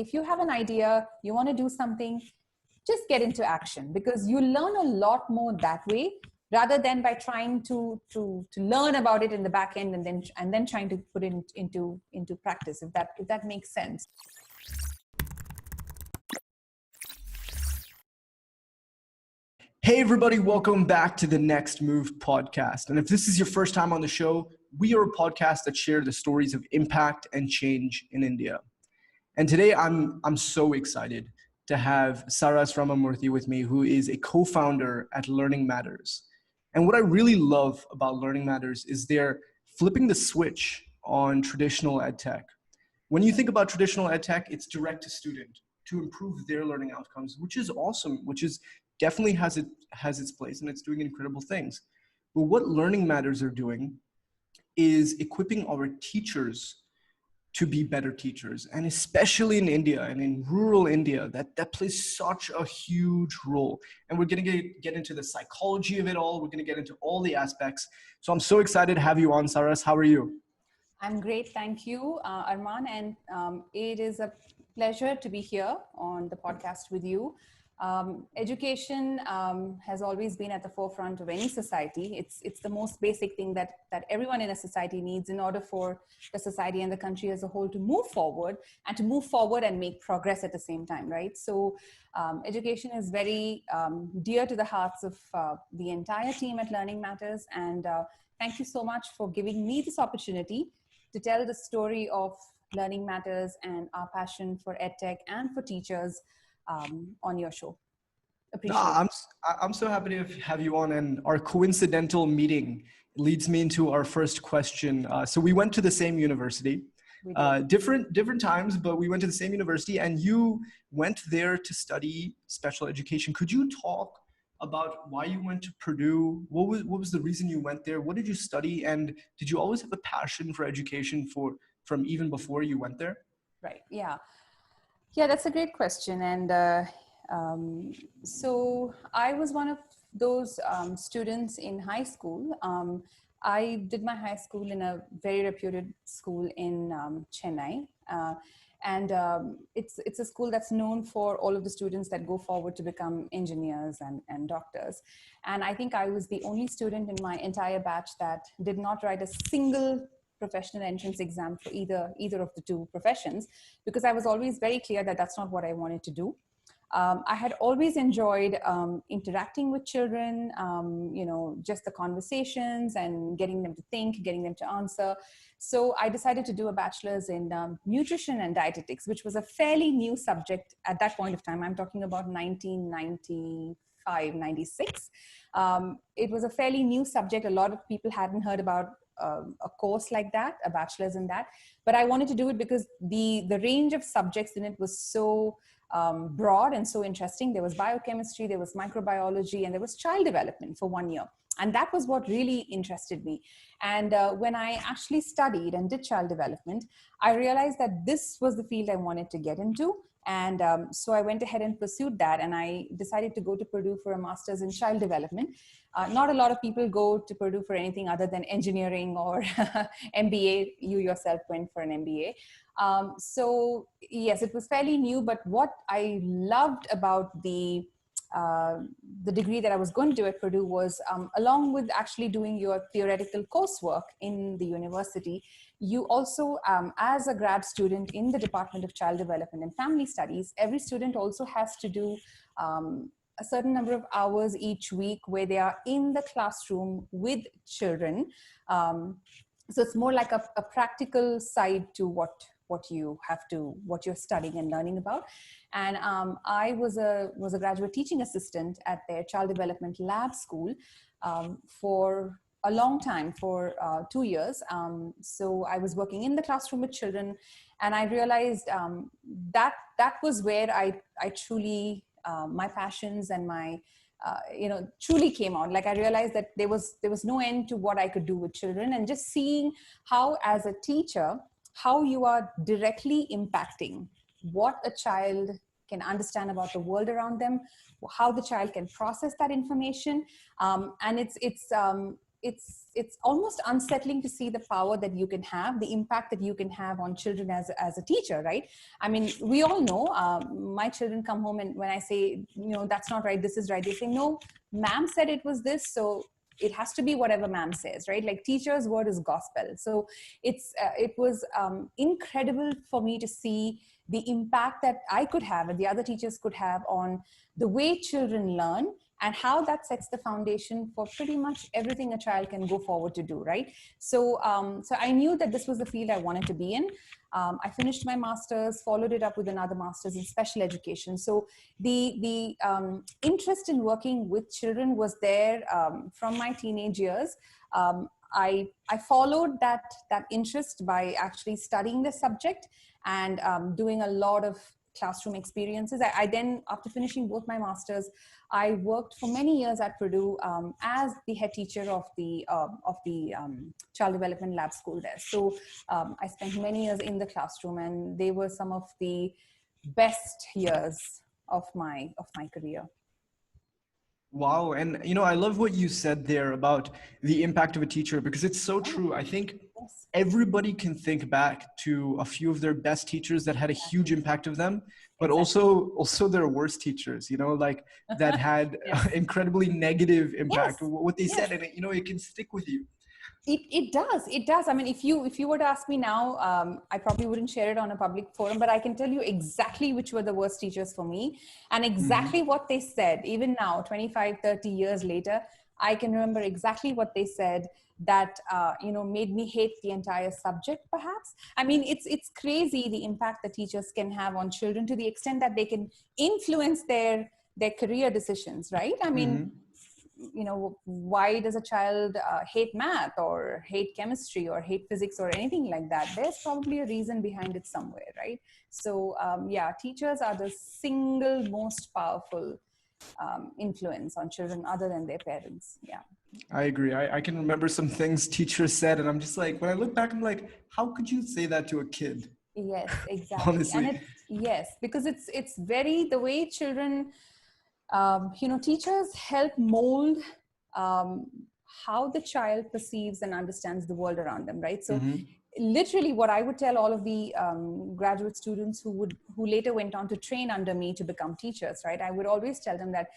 if you have an idea, you want to do something, just get into action, because you learn a lot more that way rather than by trying to learn about it in the back end and then trying to put it into practice, if that makes sense. Hey everybody, welcome back to the Next Move podcast. And if this is your first time on the show, we are a podcast that share the stories of impact and change in India. And today I'm so excited to have Saras Ramamoorthy with me, who is a co-founder at Learning Matters. And what I really love about Learning Matters is they're flipping the switch on traditional edtech. When you think about traditional edtech, it's direct to student to improve their learning outcomes, which is awesome, which is definitely has its place, and it's doing incredible things. But what Learning Matters are doing is equipping our teachers to be better teachers, and especially in India and in rural India, that plays such a huge role. And we're going to get into the psychology of it all. We're going to get into all the aspects. So I'm so excited to have you on, Saras. How are you? I'm great, thank you, Armaan, and it is a pleasure to be here on the podcast with you. Education has always been at the forefront of any society. It's the most basic thing that everyone in a society needs in order for the society and the country as a whole to move forward and make progress at the same time, right? So education is very dear to the hearts of the entire team at Learning Matters. And thank you so much for giving me this opportunity to tell the story of Learning Matters and our passion for EdTech and for teachers on your show. Appreciate it. I'm so happy to have you on, and our coincidental meeting leads me into our first question. So we went to the same university, different times, but we went to the same university, and you went there to study special education. Could you talk about why you went to Purdue? What was the reason you went there? What did you study? And did you always have a passion for education from even before you went there? Right, yeah. Yeah, that's a great question. And so I was one of those students in high school. I did my high school in a very reputed school in Chennai. And it's a school that's known for all of the students that go forward to become engineers and doctors. And I think I was the only student in my entire batch that did not write a single professional entrance exam for either of the two professions, because I was always very clear that that's not what I wanted to do. I had always enjoyed interacting with children, just the conversations and getting them to think, getting them to answer. So I decided to do a bachelor's in nutrition and dietetics, which was a fairly new subject at that point of time. I'm talking about 1995, 96. It was a fairly new subject. A lot of people hadn't heard about a course like that, a bachelor's in that. But I wanted to do it because the range of subjects in it was so broad and so interesting. There was biochemistry, there was microbiology, and there was child development for 1 year. And that was what really interested me. And when I actually studied and did child development, I realized that this was the field I wanted to get into. And so I went ahead and pursued that. And I decided to go to Purdue for a master's in child development. Not a lot of people go to Purdue for anything other than engineering or MBA. You yourself went for an MBA. So yes, it was fairly new, but what I loved about the degree that I was going to do at Purdue was, along with actually doing your theoretical coursework in the university, you also, as a grad student in the Department of Child Development and Family Studies, every student also has to do a certain number of hours each week where they are in the classroom with children. So it's more like a practical side to what you're studying and learning about. And I was a graduate teaching assistant at their child development lab school for a long time, for 2 years. So I was working in the classroom with children, and I realized that was where I truly, my passions and my truly came out. Like I realized that there was no end to what I could do with children, and just seeing how, as a teacher, how you are directly impacting what a child can understand about the world around them, how the child can process that information. And it's almost unsettling to see the power that you can have, the impact that you can have on children as a teacher, right? I mean, we all know, my children come home, and when I say, that's not right, this is right, they say, no, ma'am said it was this, so it has to be whatever ma'am says, right? Like, teacher's word is gospel. So it was incredible for me to see the impact that I could have and the other teachers could have on the way children learn, and how that sets the foundation for pretty much everything a child can go forward to do, right? So I knew that this was the field I wanted to be in. I finished my master's, followed it up with another master's in special education. So the interest in working with children was there from my teenage years. I followed that interest by actually studying the subject and doing a lot of classroom experiences. I then, after finishing both my masters, I worked for many years at Purdue as the head teacher of the child development lab school there. So I spent many years in the classroom, and they were some of the best years of my career. Wow. And, I love what you said there about the impact of a teacher, because it's so true. I think everybody can think back to a few of their best teachers that had a huge impact of them, but also their worst teachers, like that had incredibly negative impact, what they said, and it can stick with you. It does. I mean, if you were to ask me now, I probably wouldn't share it on a public forum, but I can tell you exactly which were the worst teachers for me, and exactly what they said. Even now, 25, 30 years later, I can remember exactly what they said that made me hate the entire subject, perhaps. I mean, it's crazy the impact that teachers can have on children, to the extent that they can influence their career decisions, right? I mean, why does a child hate math or hate chemistry or hate physics or anything like that? There's probably a reason behind it somewhere, right? So teachers are the single most powerful influence on children, other than their parents. I agree. I can remember some things teachers said, and I'm just like, when I look back, I'm like, how could you say that to a kid? Yes, exactly. Honestly. And because it's very, the way children, teachers help mold how the child perceives and understands the world around them, right? So literally, what I would tell all of the graduate students who later went on to train under me to become teachers, right? I would always tell them that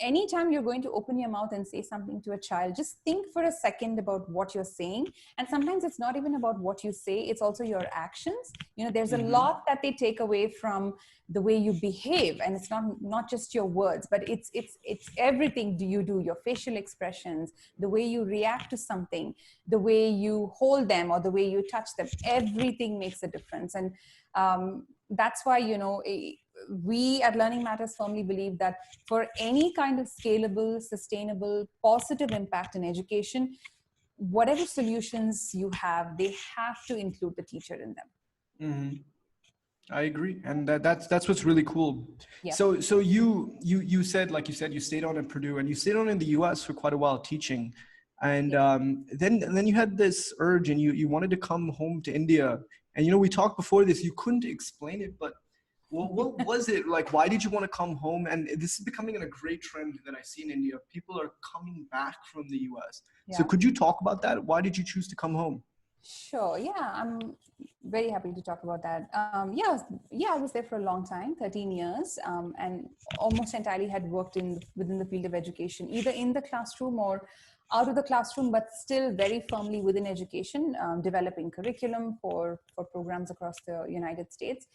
anytime you're going to open your mouth and say something to a child, just think for a second about what you're saying. And sometimes it's not even about what you say, it's also your actions. There's a lot that they take away from the way you behave, and it's not just your words, but it's everything you do, your facial expressions, the way you react to something, the way you hold them or the way you touch them. Everything makes a difference. And that's why, we at Learning Matters firmly believe that for any kind of scalable, sustainable, positive impact in education, whatever solutions you have, they have to include the teacher in them. I agree, and that's what's really cool. Yeah. So you said, like you said, you stayed on at Purdue, and you stayed on in the U.S. for quite a while teaching, and then you had this urge, and you wanted to come home to India. And we talked before this. You couldn't explain it, but what was it like? Why did you want to come home? And this is becoming a great trend that I see in India. People are coming back from the U.S. So could you talk about that? Why did you choose to come home? Sure. Yeah, I'm very happy to talk about that. I was there for a long time, 13 years, and almost entirely had worked within the field of education, either in the classroom or out of the classroom, but still very firmly within education, developing curriculum for programs across the United States.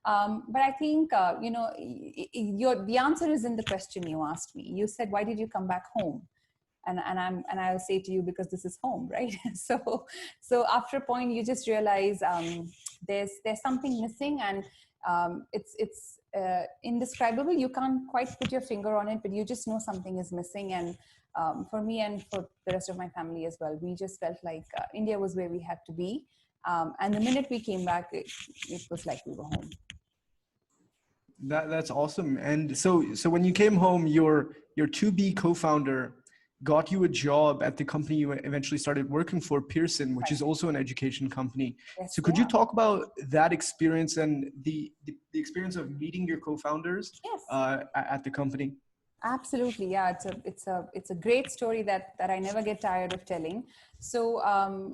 But I think, the answer is in the question you asked me. You said, why did you come back home? And I'll say to you, because this is home, right? So after a point, you just realize there's something missing, and it's indescribable. You can't quite put your finger on it, but you just know something is missing. And for me and for the rest of my family as well, we just felt like India was where we had to be. And the minute we came back, it was like we were home. That's awesome. And so when you came home, your to-be co-founder got you a job at the company you eventually started working for, Pearson, which is also an education company. Yes, so could you talk about that experience and the experience of meeting your co-founders at the company? Absolutely, yeah. It's a great story that I never get tired of telling. So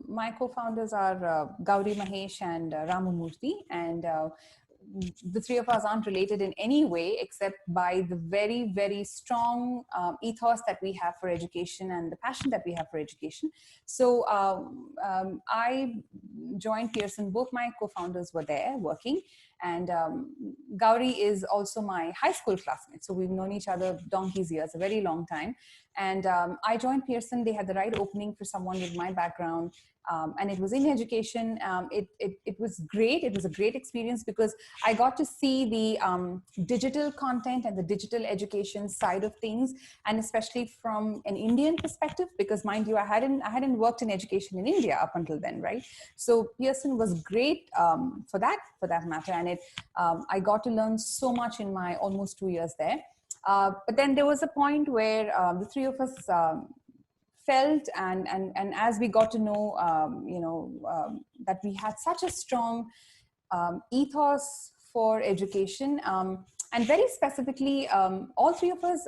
my co-founders are Gowri Mahesh and Ramamoorthy, and the three of us aren't related in any way except by the very, very strong ethos that we have for education and the passion that we have for education. So I joined Pearson. Both my co-founders were there working, and Gowri is also my high school classmate. So we've known each other donkey's years, a very long time. And I joined Pearson. They had the right opening for someone with my background. And it was in education. It was great. It was a great experience because I got to see the digital content and the digital education side of things, and especially from an Indian perspective. Because mind you, I hadn't worked in education in India up until then, right? So Pearson was great for that matter, and I got to learn so much in my almost 2 years there. But then there was a point where the three of us felt and as we got to know that we had such a strong ethos for education, and very specifically all three of us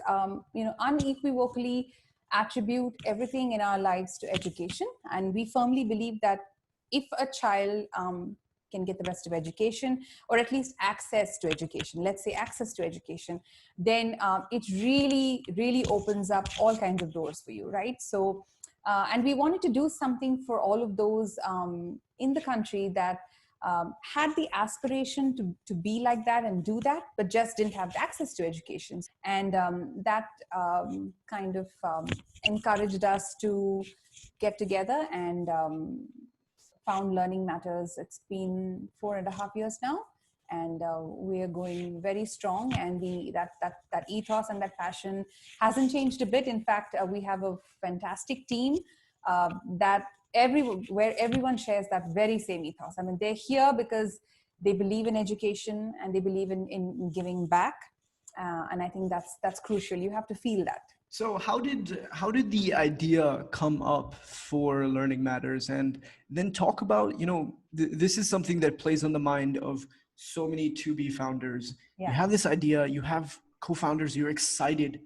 unequivocally attribute everything in our lives to education, and we firmly believe that if a child can get the best of education, or at least access to education, let's say access to education, then it really, really opens up all kinds of doors for you, right? So, and we wanted to do something for all of those in the country that had the aspiration to be like that and do that, but just didn't have access to education. And that kind of encouraged us to get together and found Learning Matters. It's been 4.5 years now, and we are going very strong. And that ethos and that passion hasn't changed a bit. In fact, we have a fantastic team that where everyone shares that very same ethos. I mean, they're here because they believe in education and they believe in giving back, and I think that's crucial. You have to feel that. So how did the idea come up for Learning Matters? And then talk about, this is something that plays on the mind of so many to-be founders. Yeah. You have this idea, you have co-founders, you're excited,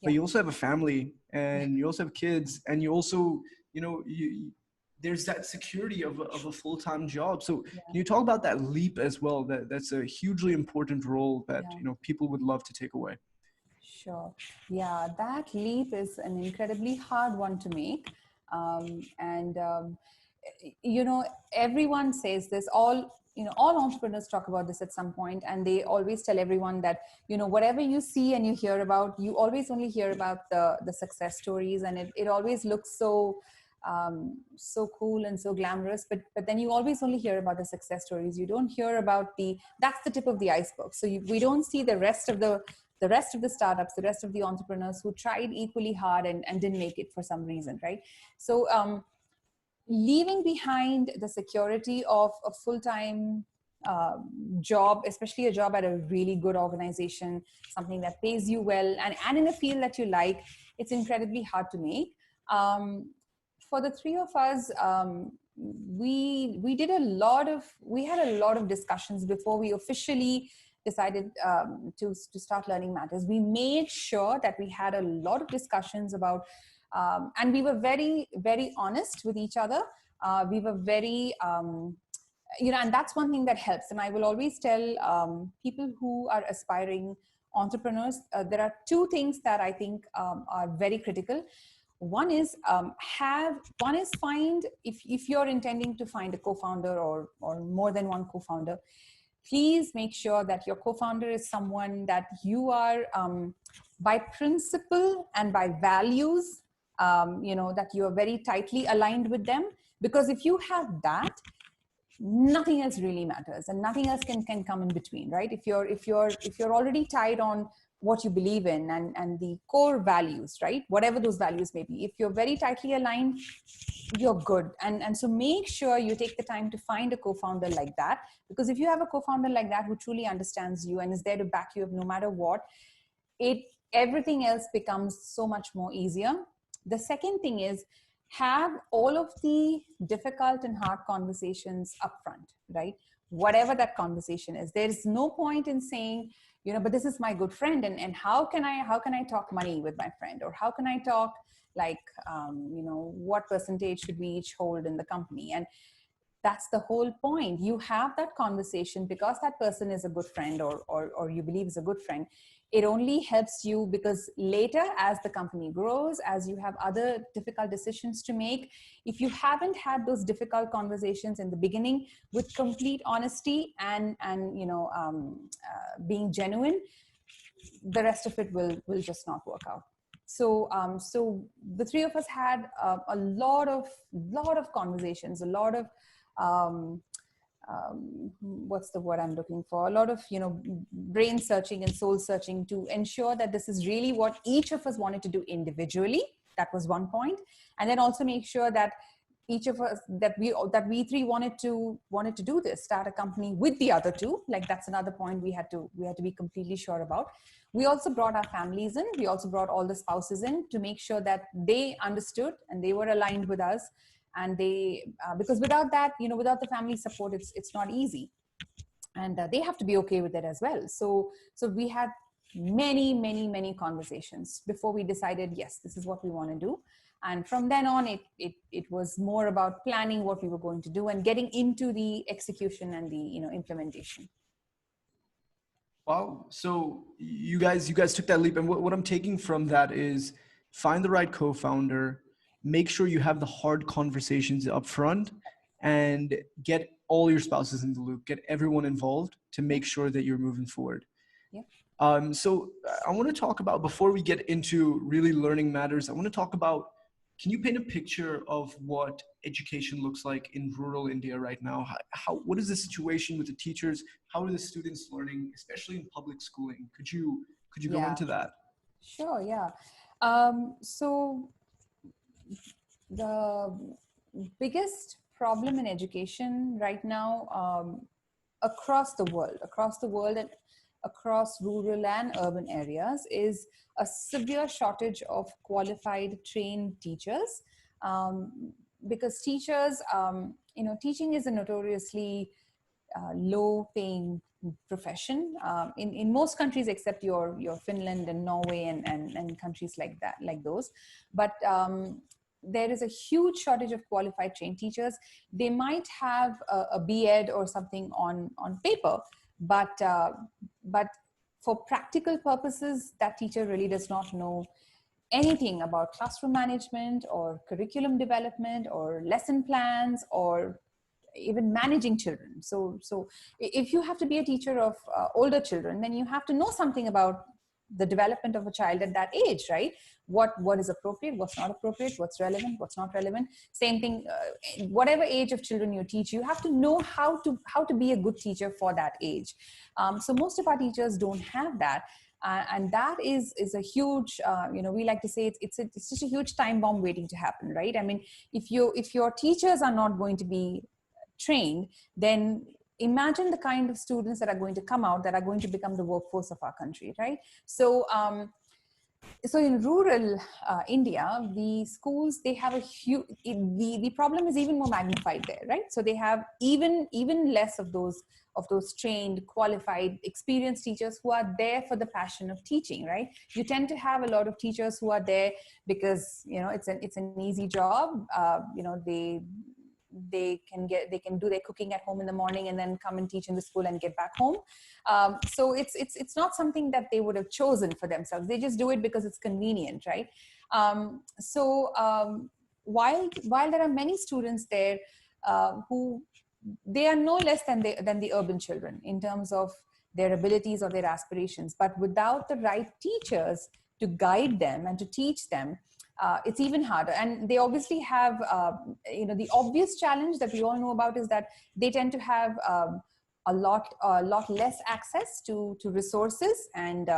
but you also have a family and you also have kids, and you also, there's that security of a full-time job. So can you talk about that leap as well? That's a hugely important role that, people would love to take away. Sure. Yeah, that leap is an incredibly hard one to make. And, everyone says this, all entrepreneurs talk about this at some point, and they always tell everyone that, whatever you see and you hear about, you always only hear about the success stories, and it always looks so cool and so glamorous, but then you always only hear about the success stories. You don't hear about that's the tip of the iceberg. So we don't see the rest of the startups, the rest of the entrepreneurs who tried equally hard and didn't make it for some reason, right? So leaving behind the security of a full-time job, especially a job at a really good organization, something that pays you well, and in a field that you like, it's incredibly hard to make. For the three of us, we had a lot of discussions before we officially decided to start Learning Matters. We made sure that we had a lot of discussions about, and we were very, very honest with each other. We were very, and that's one thing that helps. And I will always tell people who are aspiring entrepreneurs, there are two things that I think are very critical. One is find, if you're intending to find a co-founder or more than one co-founder, please make sure that your co-founder is someone that you are by principle and by values, that you are very tightly aligned with them. Because if you have that, nothing else really matters, and nothing else can come in between, right? If you're already tied on what you believe in and the core values, right? Whatever those values may be, if you're very tightly aligned, you're good. And so make sure you take the time to find a co-founder like that, because if you have a co-founder like that who truly understands you and is there to back you up no matter what, everything else becomes so much more easier. The second thing is, have all of the difficult and hard conversations upfront, right? whatever that conversation is. There's no point in saying, but this is my good friend, and how can I talk money with my friend, or how can I talk like, what percentage should we each hold in the company? And that's the whole point. You have that conversation because that person is a good friend, or you believe is a good friend. It only helps you, because later, as the company grows, as you have other difficult decisions to make, if you haven't had those difficult conversations in the beginning with complete honesty and being genuine, the rest of it will just not work out. So the three of us had a lot of conversations, a lot of what's the word I'm looking for? A lot of, brain searching and soul searching to ensure that this is really what each of us wanted to do individually. That was one point. And then also make sure that each of us, that we three wanted to do this, start a company with the other two. Like, that's another point we had to be completely sure about. We also brought our families in. We also brought all the spouses in to make sure that they understood and they were aligned with us. And they, because without that, without the family support, it's not easy. And they have to be okay with it as well. So we had many conversations before we decided, yes, this is what we want to do. And from then on, it was more about planning what we were going to do and getting into the execution and the implementation. Wow. So you guys took that leap. And what I'm taking from that is find the right co-founder, make sure you have the hard conversations up front, and get all your spouses in the loop, get everyone involved to make sure that you're moving forward. Yeah. So I want to talk about, before we get into really learning matters, I want to talk about, can you paint a picture of what education looks like in rural India right now? What is the situation with the teachers? How are the students learning, especially in public schooling? Could you go into that? Sure. Yeah. So the biggest problem in education right now, across the world and across rural and urban areas, is a severe shortage of qualified, trained teachers. Because teachers, teaching is a notoriously low-paying profession in most countries except your Finland and Norway and countries like that, like those. But there is a huge shortage of qualified trained teachers. They might have a B.Ed or something on paper, but for practical purposes, that teacher really does not know anything about classroom management or curriculum development or lesson plans or even managing children. So if you have to be a teacher of older children, then you have to know something about the development of a child at that age, right? What is appropriate, what's not appropriate, what's relevant, what's not relevant. Same thing, whatever age of children you teach, you have to know how to be a good teacher for that age. So most of our teachers don't have that. And that is a huge, we like to say it's just a huge time bomb waiting to happen, right? I mean, if your teachers are not going to be trained, then imagine the kind of students that are going to come out, that are going to become the workforce of our country, right? So in rural India, the schools, they have a huge, the problem is even more magnified there, right? So they have even less of those trained, qualified, experienced teachers who are there for the passion of teaching, right? You tend to have a lot of teachers who are there because, it's an easy job. They can do their cooking at home in the morning and then come and teach in the school and get back home. So it's not something that they would have chosen for themselves. They just do it because it's convenient, right? While there are many students there who, they are no less than the urban children in terms of their abilities or their aspirations, but without the right teachers to guide them and to teach them, it's even harder. And they obviously have, the obvious challenge that we all know about is that they tend to have a lot less access to resources and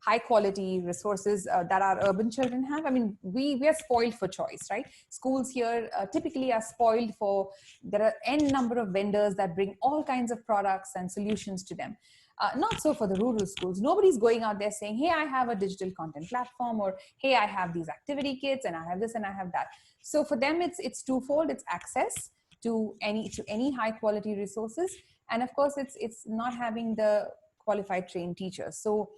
high quality resources that our urban children have. I mean, we are spoiled for choice, right? Schools here typically are spoiled for, there are n number of vendors that bring all kinds of products and solutions to them. Not so for the rural schools. Nobody's going out there saying, hey, I have a digital content platform, or hey, I have these activity kits and I have this and I have that. So for them, it's twofold. It's access to any high quality resources, And of course, it's not having the qualified trained teachers. So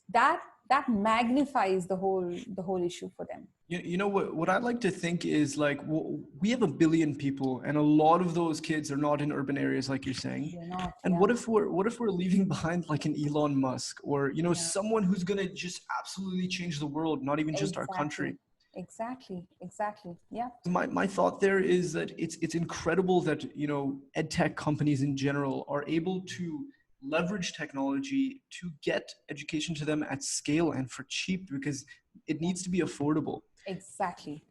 that magnifies the whole issue for them. You know what I like to think is like we have 1 billion people, and a lot of those kids are not in urban areas, like you're saying. They're not. And Yeah. what if we're leaving behind like an Elon Musk, or Yeah. someone who's gonna just absolutely change the world, not even just our country. Exactly. Yeah. My thought there is that it's incredible that ed tech companies in general are able to leverage technology to get education to them at scale and for cheap, because it needs to be affordable. Exactly.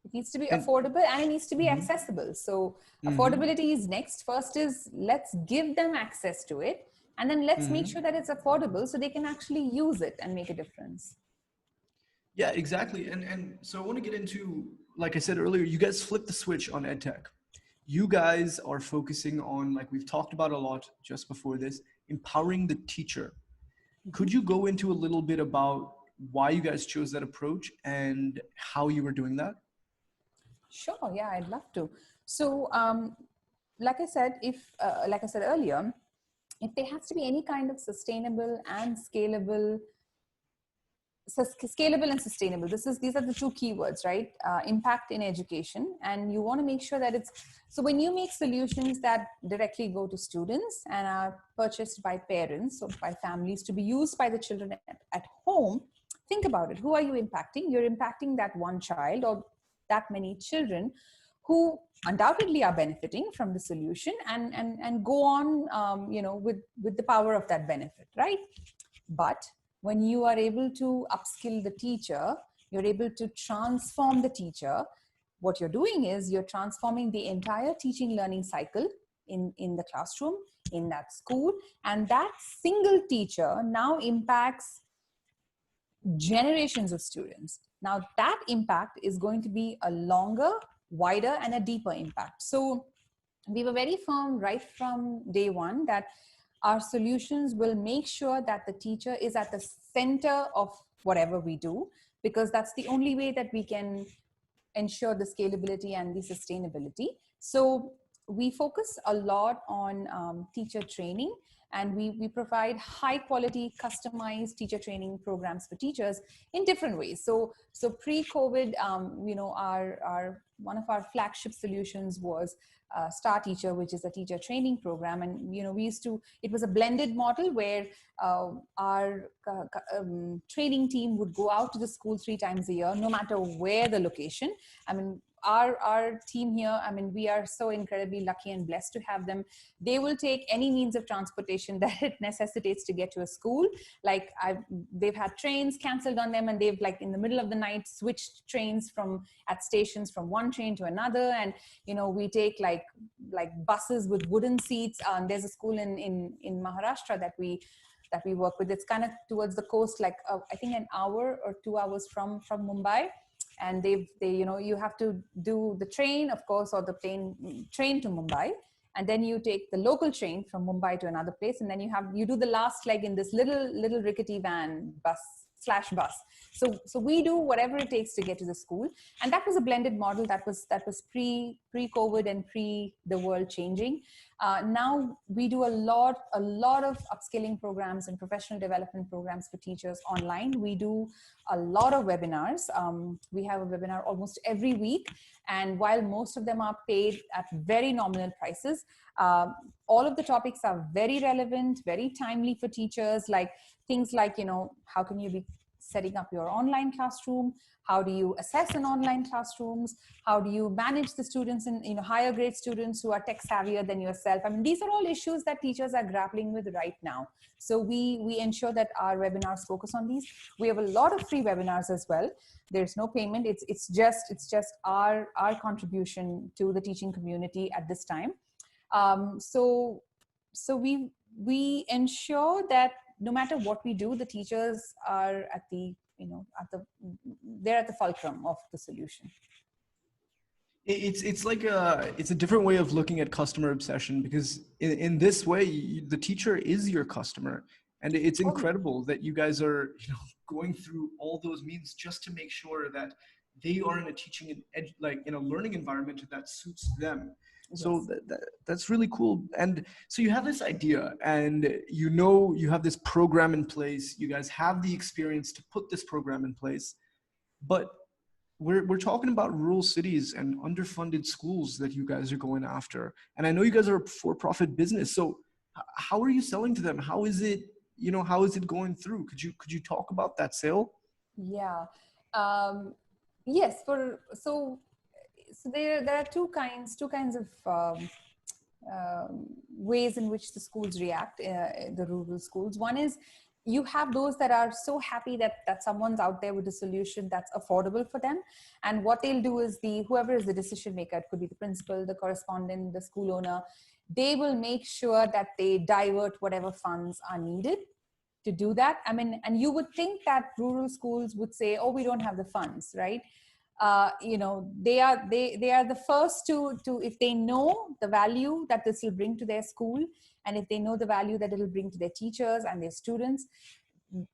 It needs to be And affordable and it needs to be mhm, accessible. So mhm, affordability is next. First is let's give them access to it, and then let's make mhm. sure that it's affordable so they can actually use it and make a difference. Yeah, exactly. And so I want to get into, like I said earlier, you guys flipped the switch on edtech. You guys are focusing on, like we've talked about a lot just before this, empowering the teacher. Mhm. Could you go into a little bit about why you guys chose that approach and how you were doing that? Sure. Yeah, I'd love to. So, like I said, like I said earlier, if there has to be any kind of sustainable and scalable, scalable and sustainable, these are the two keywords, right? Impact in education, and you want to make sure that it's, so when you make solutions that directly go to students and are purchased by parents or by families to be used by the children at home, think about it. Who are you impacting? You're impacting that one child or that many children who undoubtedly are benefiting from the solution and go on, with the power of that benefit, right? But when you are able to upskill the teacher, you're able to transform the teacher. What you're doing is you're transforming the entire teaching learning cycle in the classroom, in that school, and that single teacher now impacts generations of students. Now that impact is going to be a longer, wider, and a deeper impact. So we were very firm right from day one that our solutions will make sure that the teacher is at the center of whatever we do, because that's the only way that we can ensure the scalability and the sustainability. So we focus a lot on teacher training, and we provide high quality customized teacher training programs for teachers in different ways. So pre-COVID, our one of our flagship solutions was Star Teacher, which is a teacher training program. And it was a blended model where our training team would go out to the school 3 times a year, no matter where the location. I mean, our team here, I mean, we are so incredibly lucky and blessed to have them. They will take any means of transportation that it necessitates to get to a school. Like they've had trains canceled on them, and they've, like, in the middle of the night, switched trains at stations from one train to another. And we take like buses with wooden seats. There's a school in Maharashtra that we work with. It's kind of towards the coast, like I think an hour or 2 hours from Mumbai. And you have to do the train, of course, or the train to Mumbai, and then you take the local train from Mumbai to another place, and then you do the last leg in this little rickety van bus. So we do whatever it takes to get to the school. And that was a blended model that was pre-COVID and pre the world changing. Now we do a lot of upskilling programs and professional development programs for teachers online. We do a lot of webinars. We have a webinar almost every week, and while most of them are paid at very nominal prices, all of the topics are very relevant, very timely for teachers. Like things like, how can you be setting up your online classroom? How do you assess an online classrooms? How do you manage the students in higher grade students who are tech savvier than yourself? I mean, these are all issues that teachers are grappling with right now. So we ensure that our webinars focus on these. We have a lot of free webinars as well. There's no payment. It's just our contribution to the teaching community at this time. So we ensure that no matter what we do, the teachers are they're at the fulcrum of the solution. It's like it's a different way of looking at customer obsession, because in this way, the teacher is your customer. And it's incredible that you guys are going through all those means just to make sure that they are in a teaching and in a learning environment that suits them. So Yes. that's really cool. And so you have this idea, and you have this program in place. You guys have the experience to put this program in place, but we're talking about rural cities and underfunded schools that you guys are going after. And I know you guys are a for-profit business. So how are you selling to them? How is it, how is it going through? Could you talk about that sale? Yeah. Um, yes. So there are two kinds of ways in which the schools react, the rural schools. One is you have those that are so happy that someone's out there with a solution that's affordable for them, and what they'll do is whoever is the decision maker, it could be the principal, the correspondent, the school owner, they will make sure that they divert whatever funds are needed to do that. I mean, and you would think that rural schools would say, oh, we don't have the funds, right? They are the first to, if they know the value that this will bring to their school, and if they know the value that it will bring to their teachers and their students,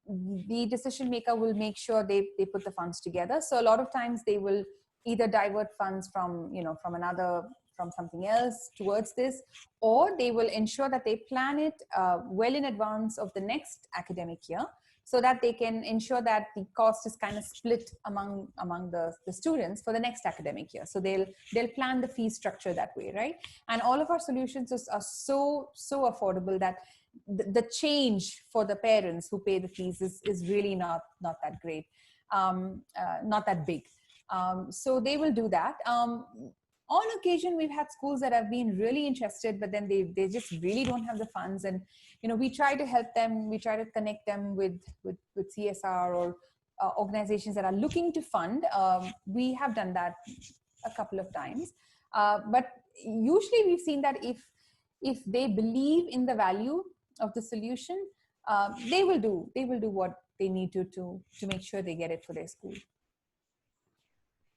the decision maker will make sure they put the funds together. So a lot of times they will either divert funds from something else towards this, or they will ensure that they plan it well in advance of the next academic year, so that they can ensure that the cost is kind of split among the students for the next academic year. So they'll plan the fee structure that way, right? And all of our solutions are so affordable that the change for the parents who pay the fees is really not that great, not that big. So they will do that. On occasion, we've had schools that have been really interested, but then they just really don't have the funds. And we try to help them. We try to connect them with CSR or organizations that are looking to fund. We have done that a couple of times, but usually we've seen that if they believe in the value of the solution, they will do what they need to make sure they get it for their school.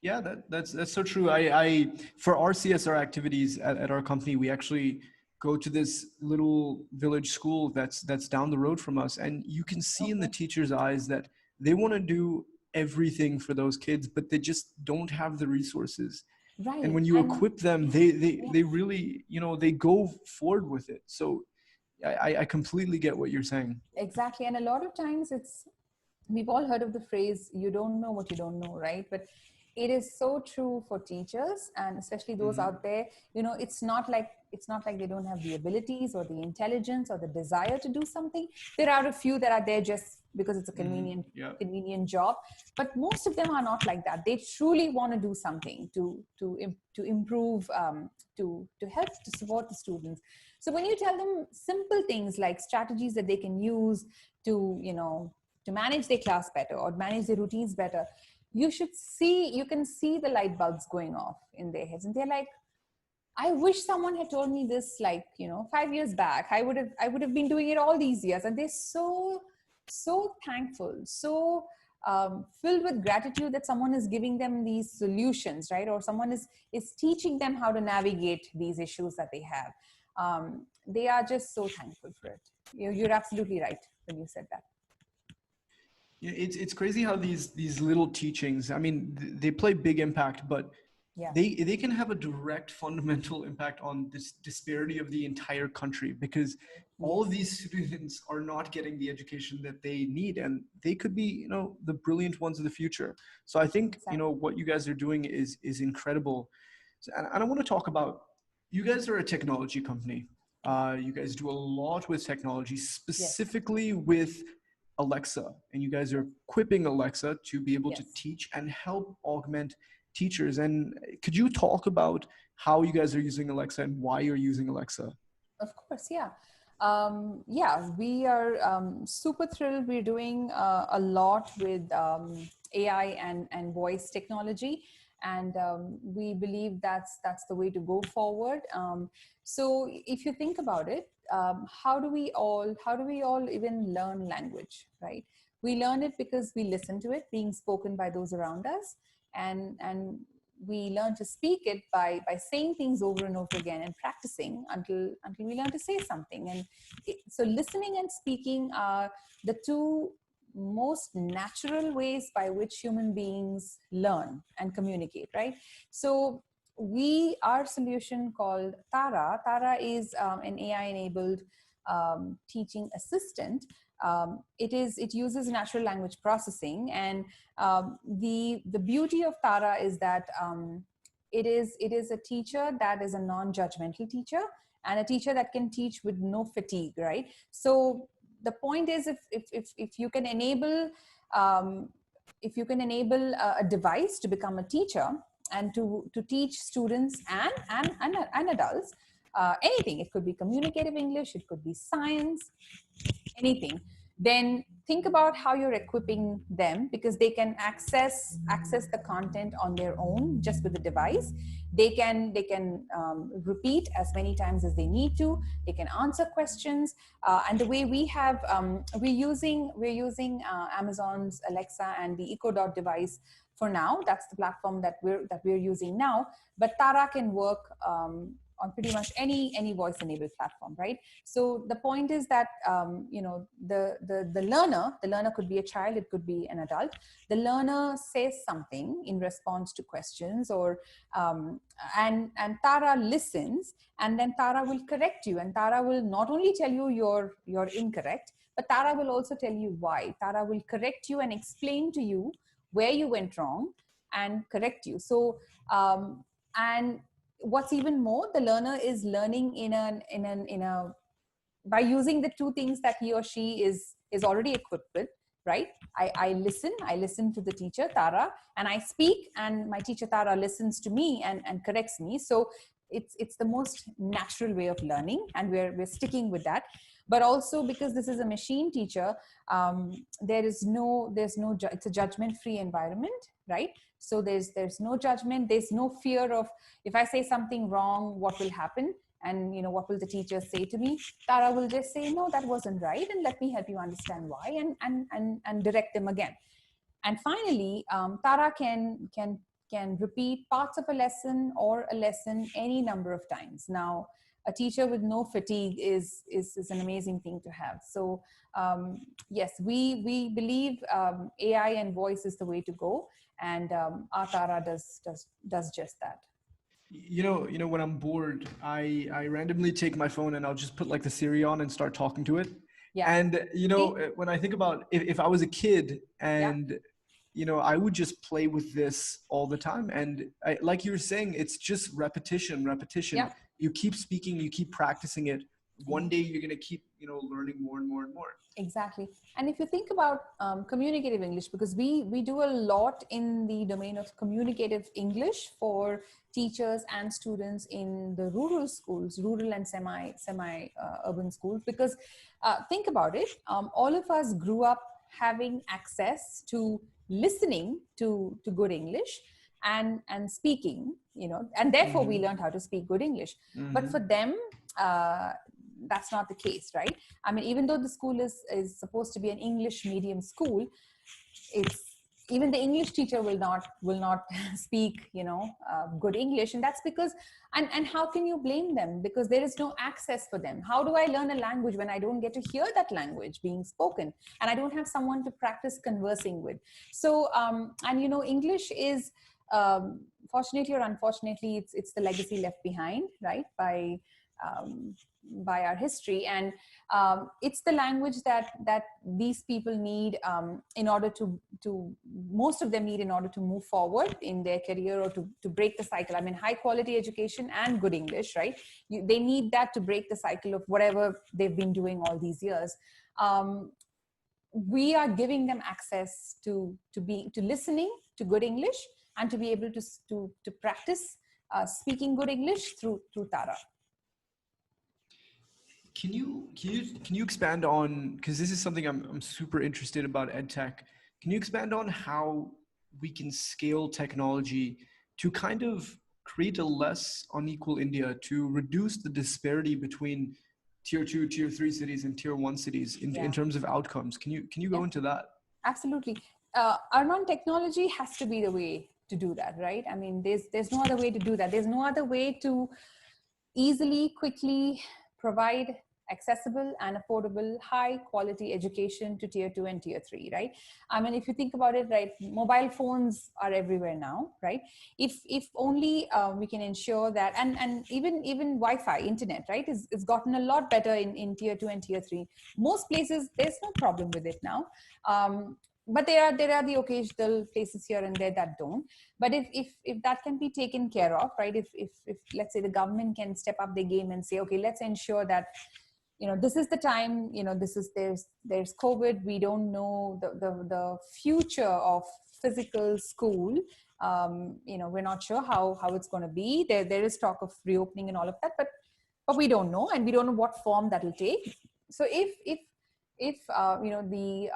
Yeah, that's so true. I for our CSR activities at our company, we actually go to this little village school that's down the road from us, and you can see in the Okay. teachers' eyes that they want to do everything for those kids, but they just don't have the resources. And Right. when you And equip them, they really, they go forward with it. So I completely get what you're saying. exactly. And a lot of times we've all heard of the phrase, you don't know what you don't know, right? But it is so true for teachers, and especially those Hmm. out there. It's not like they don't have the abilities or the intelligence or the desire to do something. There are a few that are there just because it's a Hmm. convenient Yeah. convenient job, but most of them are not like that. They truly want to do something to improve, to help, to support the students. So when you tell them simple things like strategies that they can use to to manage their class better or manage their routines better, you can see the light bulbs going off in their heads, and they're like, I wish someone had told me this, like 5 years back. I would have been doing it all these years. And they're so thankful, so filled with gratitude that someone is giving them these solutions, right? Or someone is teaching them how to navigate these issues that they have. They are just so thankful for it. You're absolutely right when you said that. Yeah, it's crazy how these little teachings, I mean, they play big impact, but Yeah. they can have a direct fundamental impact on this disparity of the entire country, because all of Yes. these students are not getting the education that they need, and they could be, the brilliant ones of the future. So I think, Exactly. what you guys are doing is incredible. So, and I want to talk about, you guys are a technology company. You guys do a lot with technology, Yes. specifically with Alexa, and you guys Yes. are equipping Alexa to be able to Yes. teach and help augment teachers. And could you talk about how you guys are using Alexa and why you're using Alexa? Of course, yeah. Yeah, we are super thrilled. We're doing a lot with AI and voice technology, and we believe that's the way to go forward. So, if you think about it, how do we all even learn language, right? We learn it because we listen to it being spoken by those around us, and we learn to speak it by saying things over and over again and practicing until we learn to say something. And so listening and speaking are the two most natural ways by which human beings learn and communicate, right? So our solution called Tara. Tara is an AI-enabled teaching assistant. It uses natural language processing, and the beauty of Tara is that it is a teacher that is a non-judgmental teacher, and a teacher that can teach with no fatigue, right? So the point is, if you can enable um, if you can enable a device to become a teacher and to teach students and adults anything. It could be communicative English, it could be science, anything. Then think about how you're equipping them, because they can access the content on their own just with the device. They can repeat as many times as they need to. They can answer questions, and the way we have we're using Amazon's Alexa and the Echo Dot device for now. That's the platform that we're using now. But Tara can work on pretty much any voice enabled platform, right? So the point is that the learner could be a child, it could be an adult. The learner says something in response to questions, or and Tara listens, and then Tara will correct you, and Tara will not only tell you you're incorrect, but Tara will also tell you why. Tara will correct you and explain to you where you went wrong and correct you. So and what's even more, the learner is learning in a by using the two things that he or she is already equipped with, right? I listen to the teacher Tara, and I speak, and my teacher Tara listens to me and corrects me. So it's the most natural way of learning, and we're sticking with that. But also, because this is a machine teacher, there's no it's a judgment free environment, right? So there's no judgment, there's no fear of, if I say something wrong, what will happen, and what will the teacher say to me. Tara will just say, no, that wasn't right, and let me help you understand why, and direct them again. And finally, Tara can repeat parts of a lesson or a lesson any number of times. Now, a teacher with no fatigue is an amazing thing to have. So yes, we believe AI and voice is the way to go, and our Tara does just that. When I'm bored, I randomly take my phone and I'll just put like the Siri on and start talking to it. Yeah. And when I think about if I was a kid and I would just play with this all the time. And like you were saying, it's just repetition. Yeah. You keep speaking, you keep practicing it. One day you're going to keep, learning more and more and more. Exactly. And if you think about communicative English, because we do a lot in the domain of communicative English for teachers and students in the rural schools, rural and semi urban schools, because think about it, all of us grew up having access to listening to good English and speaking, and therefore we learned how to speak good English. But for them, that's not the case, right? I mean, even though the school is supposed to be an English medium school, it's even the English teacher will not speak good English, and that's because and how can you blame them? Because there is no access for them. How do I learn a language when I don't get to hear that language being spoken, and I don't have someone to practice conversing with? So English is fortunately or unfortunately, it's the legacy left behind, right, by our history, and it's the language that these people need in order to most of them need in order to move forward in their career, or to break the cycle. I mean, high quality education and good English, right? They need that to break the cycle of whatever they've been doing all these years. We are giving them access to listening to good English, and to be able to practice speaking good English through Tara. Can you expand on, because this is something I'm super interested about edtech. Can you expand on how we can scale technology to kind of create a less unequal India, to reduce the disparity between tier 2, tier 3 cities and tier 1 cities in terms of outcomes? Can you go into that? Absolutely. Armaan, technology has to be the way to do that, right? I mean, there's no other way to do that. There's no other way to easily, quickly provide accessible and affordable, high quality education to tier 2 and tier 3, right? I mean, if you think about it, right, mobile phones are everywhere now, right? If only we can ensure that, and even Wi-Fi, internet, right, is gotten a lot better in tier 2 and tier 3. Most places, there's no problem with it now. But there are the occasional places here and there that don't. But if that can be taken care of, right, if let's say the government can step up their game and say, okay, let's ensure that, this is the time, there's COVID, we don't know the future of physical school. We're not sure how it's going to be. There is talk of reopening and all of that, but we don't know, and we don't know what form that will take. So if the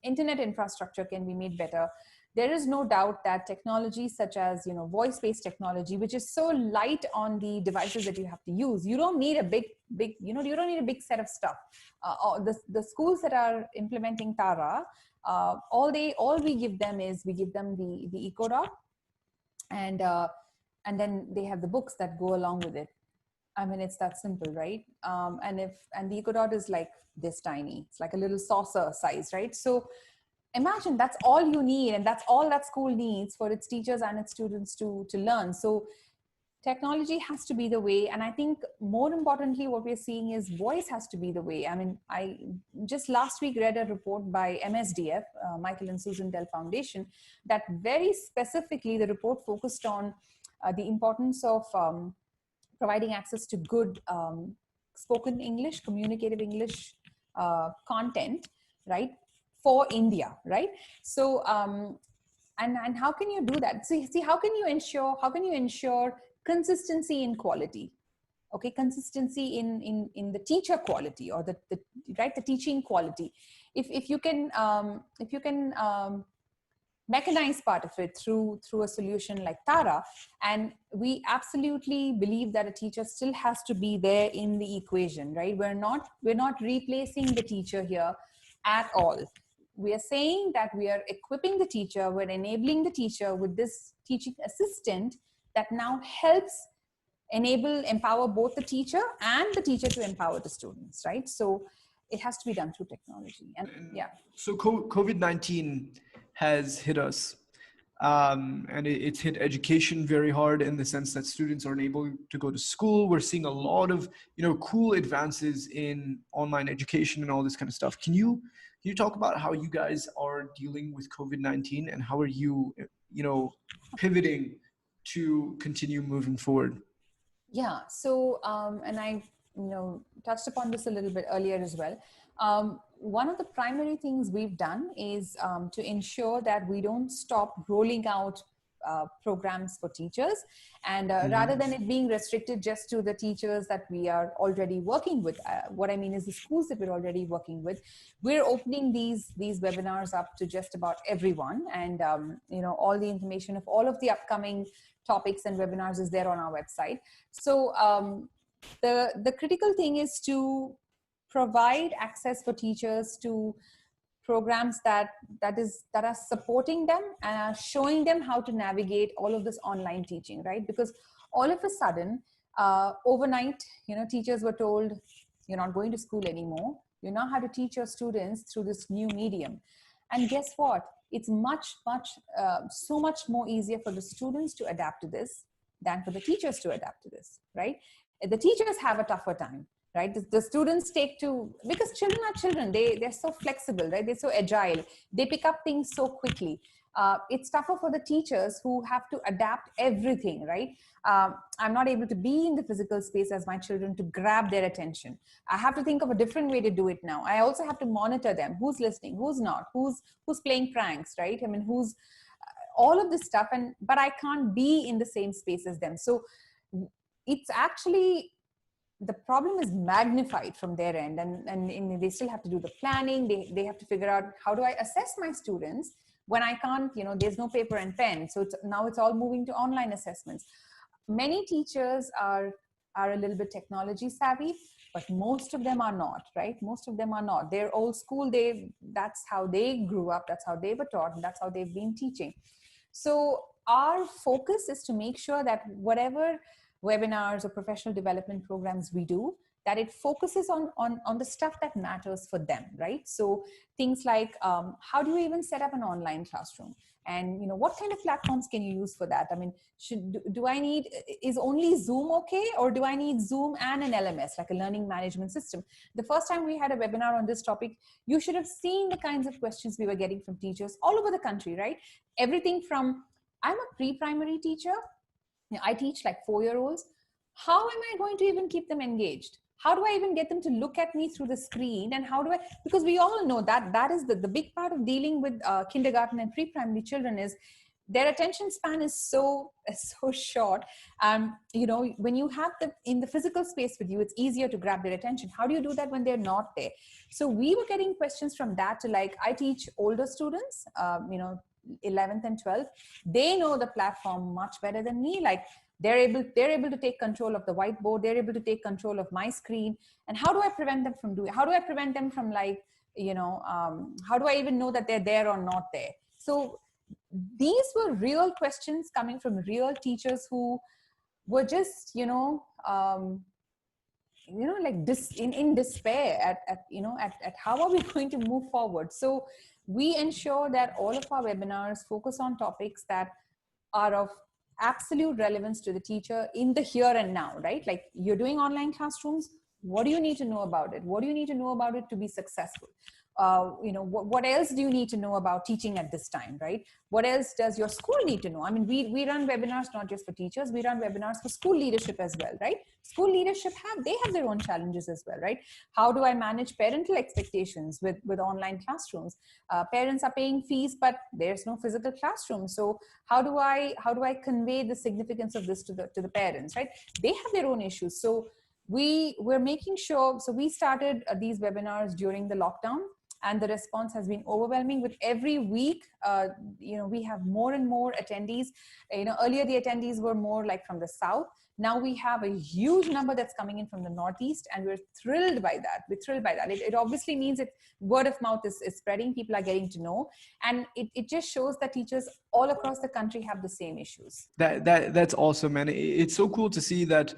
internet infrastructure can be made better, there is no doubt that technology such as voice-based technology, which is so light on the devices that you have to use, you don't need a big you don't need a big set of stuff. The schools that are implementing Tara, all we give them is we give them the eco dot, and then they have the books that go along with it. I mean, it's that simple, right? And the eco dot is like this tiny, it's like a little saucer size, right? So imagine that's all you need, and that's all that school needs for its teachers and its students to learn. So technology has to be the way. And I think more importantly, what we're seeing is voice has to be the way. I mean, I just last week read a report by MSDF, Michael and Susan Dell Foundation, that very specifically the report focused on the importance of providing access to good spoken English, communicative English content, right, for India, right? So, and how can you do that? See, how can you ensure consistency in quality? Okay, consistency in the teacher quality, or the right, the teaching quality. If you can mechanize part of it through a solution like Tara, and we absolutely believe that a teacher still has to be there in the equation, right? We're not replacing the teacher here at all. We are saying that we are equipping the teacher, we're enabling the teacher with this teaching assistant that now helps empower both the teacher and the teacher to empower the students, right? So it has to be done through technology. And yeah. So COVID-19 has hit us, and it's hit education very hard in the sense that students aren't able to go to school. We're seeing a lot of cool advances in online education and all this kind of stuff. Can you talk about how you guys are dealing with COVID-19, and how are you pivoting to continue moving forward? Yeah. So, and I, touched upon this a little bit earlier as well. One of the primary things we've done is to ensure that we don't stop rolling out programs for teachers, and rather than it being restricted just to the teachers that we are already working with, what I mean is the schools that we're already working with, we're opening these webinars up to just about everyone, and all the information of all of the upcoming topics and webinars is there on our website. So the critical thing is to provide access for teachers to programs that are supporting them and are showing them how to navigate all of this online teaching, right? Because all of a sudden, overnight, teachers were told, you're not going to school anymore. You now have to teach your students through this new medium. And guess what? It's so much more easier for the students to adapt to this than for the teachers to adapt to this, right? The teachers have a tougher time, right? The students take to, because children are children, they're so flexible, right? They're so agile. They pick up things so quickly. It's tougher for the teachers who have to adapt everything, right? I'm not able to be in the physical space as my children to grab their attention. I have to think of a different way to do it now. I also have to monitor them. Who's listening? Who's not? Who's playing pranks, right? I mean, who's all of this stuff, but I can't be in the same space as them. So it's actually, the problem is magnified from their end, and they still have to do the planning. They have to figure out, how do I assess my students when I can't, there's no paper and pen. So now it's all moving to online assessments. Many teachers are a little bit technology savvy, but most of them are not, right? Most of them are not. They're old school. That's how they grew up. That's how they were taught, and that's how they've been teaching. So our focus is to make sure that whatever webinars or professional development programs we do, that it focuses on the stuff that matters for them, right? So things like how do you even set up an online classroom, and what kind of platforms can you use for that? I mean, do I need, is only Zoom okay, or do I need Zoom and an LMS, like a learning management system? The first time we had a webinar on this topic, you should have seen the kinds of questions we were getting from teachers all over the country, right? Everything from, I'm a pre-primary teacher, I teach like 4-year-olds. How am I going to even keep them engaged? How do I even get them to look at me through the screen? And how do I, because we all know that that is the big part of dealing with kindergarten and pre-primary children is their attention span is so short. When you have them in the physical space with you, it's easier to grab their attention. How do you do that when they're not there? So we were getting questions from that to, like, I teach older students, 11th and 12th. They know the platform much better than me. Like, they're able to take control of the whiteboard, they're able to take control of my screen. And how do I prevent them from doing, how do I prevent them from, like, how do I even know that they're there or not there? So these were real questions coming from real teachers who were just in despair at how are we going to move forward. So we ensure that all of our webinars focus on topics that are of absolute relevance to the teacher in the here and now, right? Like, you're doing online classrooms, what do you need to know about it? What do you need to know about it to be successful? What else do you need to know about teaching at this time, right? What else does your school need to know? I mean, we run webinars not just for teachers, we run webinars for school leadership as well, right? School leadership have their own challenges as well, right? How do I manage parental expectations with online classrooms? Parents are paying fees, but there's no physical classroom. So how do I convey the significance of this to the parents, right? They have their own issues. So we're making sure. So we started these webinars during the lockdown, and the response has been overwhelming. With every week, we have more and more attendees. Earlier the attendees were more like from the south. Now we have a huge number that's coming in from the northeast, and we're thrilled by that. It obviously means that word of mouth is spreading. People are getting to know, and it just shows that teachers all across the country have the same issues. That's awesome, man. It's so cool to see that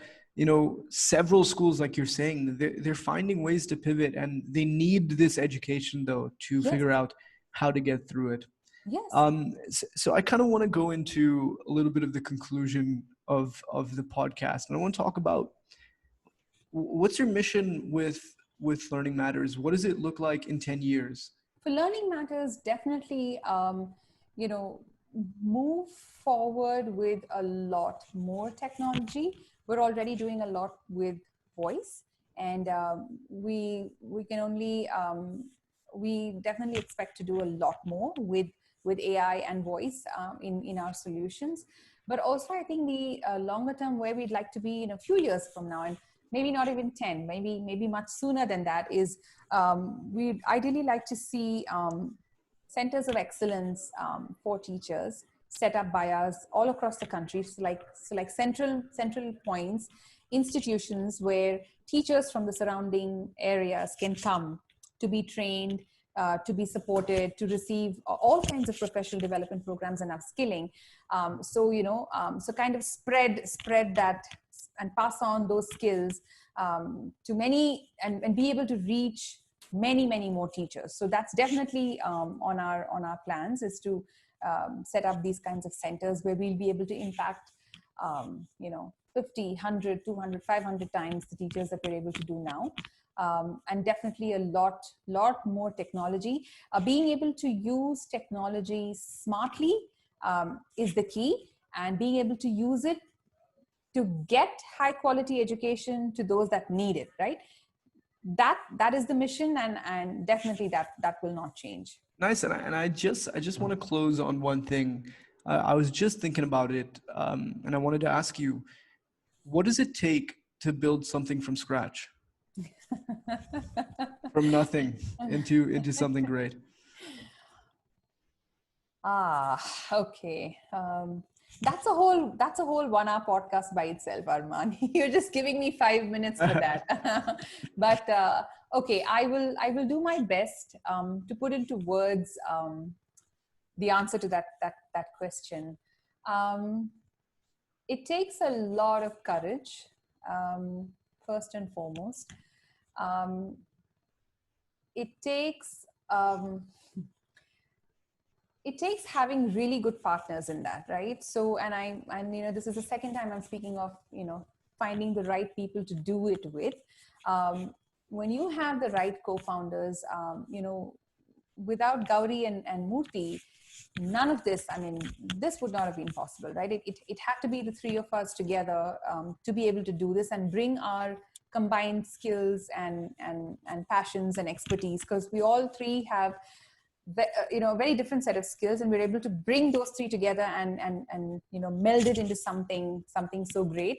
several schools, like you're saying, they're finding ways to pivot, and they need this education though to Yes. figure out how to get through it. Yes. So I kind of want to go into a little bit of the conclusion of the podcast, and I want to talk about what's your mission with Learning Matters. What does it look like in 10 years? For Learning Matters, definitely, move forward with a lot more technology. We're already doing a lot with voice, and we can only we definitely expect to do a lot more with AI and voice in our solutions. But also, I think the longer term, where we'd like to be in a few years from now, and maybe not even 10, maybe much sooner than that, is we'd ideally like to see centers of excellence for teachers set up by us all across the country. So like central points, institutions where teachers from the surrounding areas can come to be trained, to be supported, to receive all kinds of professional development programs and upskilling. So kind of spread that and pass on those skills to many, and be able to reach many more teachers. So that's definitely on our plans, is to set up these kinds of centers where we'll be able to impact 50, 100, 200, 500 times the teachers that we're able to do now. And definitely a lot more technology. Being able to use technology smartly is the key, and being able to use it to get high quality education to those that need it, right? That is the mission, and definitely that will not change. Nice. And I just want to close on one thing. I was just thinking about it, and I wanted to ask you, what does it take to build something from scratch? From nothing into something great. Okay. That's a whole 1-hour podcast by itself, Armaan. You're just giving me 5 minutes for that. But okay, I will do my best to put into words the answer to that question. It takes a lot of courage first and foremost. Um, it takes having really good partners in that, right? So, and this is the second time I'm speaking of, finding the right people to do it with. When you have the right co-founders, without Gowri and Murthy, none of this, this would not have been possible, right? It had to be the three of us together to be able to do this and bring our combined skills and passions and expertise, because we all three have a very different set of skills, and we're able to bring those three together and meld it into something so great.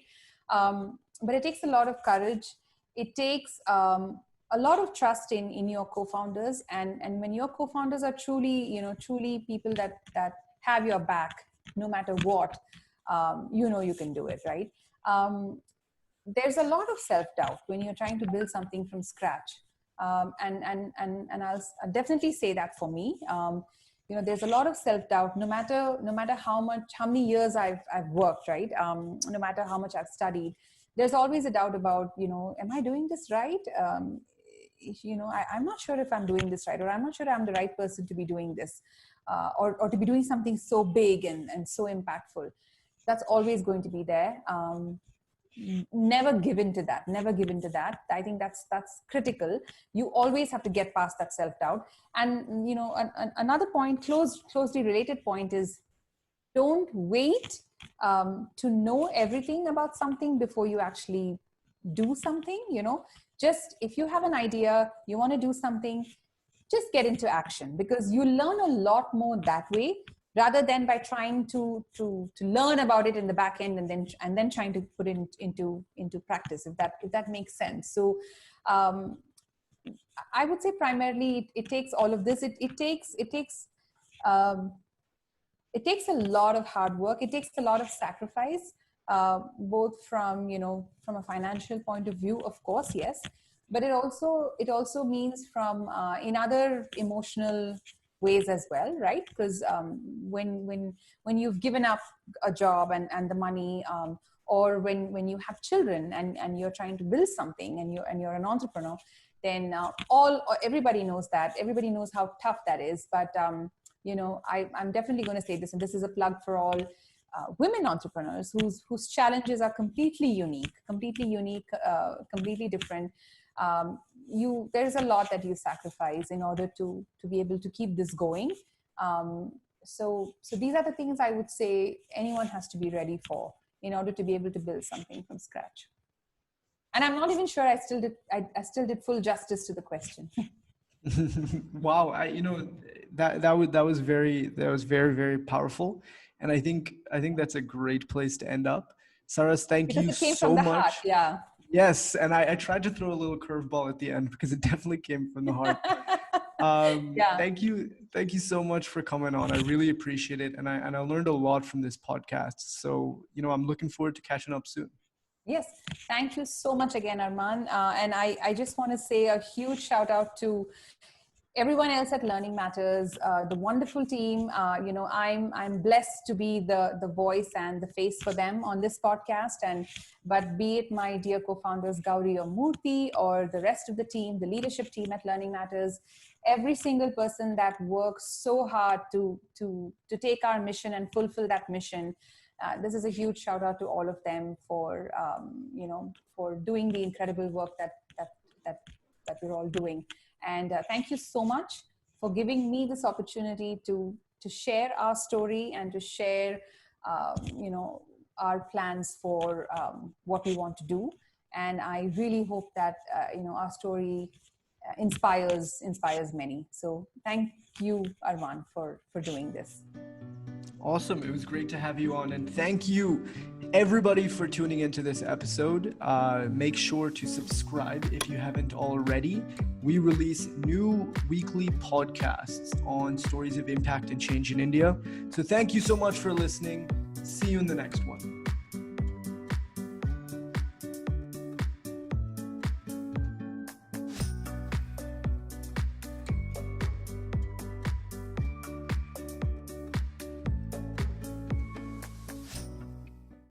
But it takes a lot of courage. It takes a lot of trust in your co-founders, and when your co-founders are truly people that have your back no matter what, you can do it, right? There's a lot of self-doubt when you're trying to build something from scratch. And I'll definitely say that for me, there's a lot of self-doubt, no matter how many years I've worked, right? No matter how much I've studied, there's always a doubt about, am I doing this right? I'm not sure if I'm doing this right, or I'm not sure I'm the right person to be doing this, or to be doing something so big and so impactful. That's always going to be there. Never give in to that. I think that's critical. You always have to get past that self-doubt. And another point, closely related point, is don't wait to know everything about something before you actually do something. Just, if you have an idea, you want to do something, just get into action, because you learn a lot more that way, rather than by trying to learn about it in the back end and then trying to put it into practice, if that makes sense. So I would say primarily it takes all of this. It takes a lot of hard work. It takes a lot of sacrifice, both from a financial point of view, of course, yes, but it also means from in other emotional ways as well, right? Because when you've given up a job and the money, or when you have children and you're trying to build something and you're an entrepreneur, then everybody knows that. Everybody knows how tough that is. But I'm definitely going to say this, and this is a plug for all women entrepreneurs whose challenges are completely unique, completely different. There's a lot that you sacrifice in order to be able to keep this going. So these are the things I would say anyone has to be ready for in order to be able to build something from scratch. And I'm not even sure I still did full justice to the question. Wow, that was very, very powerful, and I think that's a great place to end up. Saras, thank you so much. Heart, yeah. Yes, and I tried to throw a little curveball at the end because it definitely came from the heart. Yeah. Thank you so much for coming on. I really appreciate it, and I learned a lot from this podcast. So I'm looking forward to catching up soon. Yes, thank you so much again, Armaan. And I just want to say a huge shout out to everyone else at Learning Matters, the wonderful team. I'm blessed to be the voice and the face for them on this podcast. But be it my dear co-founders Gowri or Murthy, or the rest of the team, the leadership team at Learning Matters, every single person that works so hard to take our mission and fulfill that mission. This is a huge shout out to all of them for doing the incredible work that we're all doing. And thank you so much for giving me this opportunity to share our story and to share, our plans for what we want to do. And I really hope that, our story inspires many. So thank you, Armaan, for doing this. Awesome. It was great to have you on. And thank you, everybody, for tuning into this episode. Make sure to subscribe if you haven't already. We release new weekly podcasts on stories of impact and change in India. So thank you so much for listening. See you in the next one.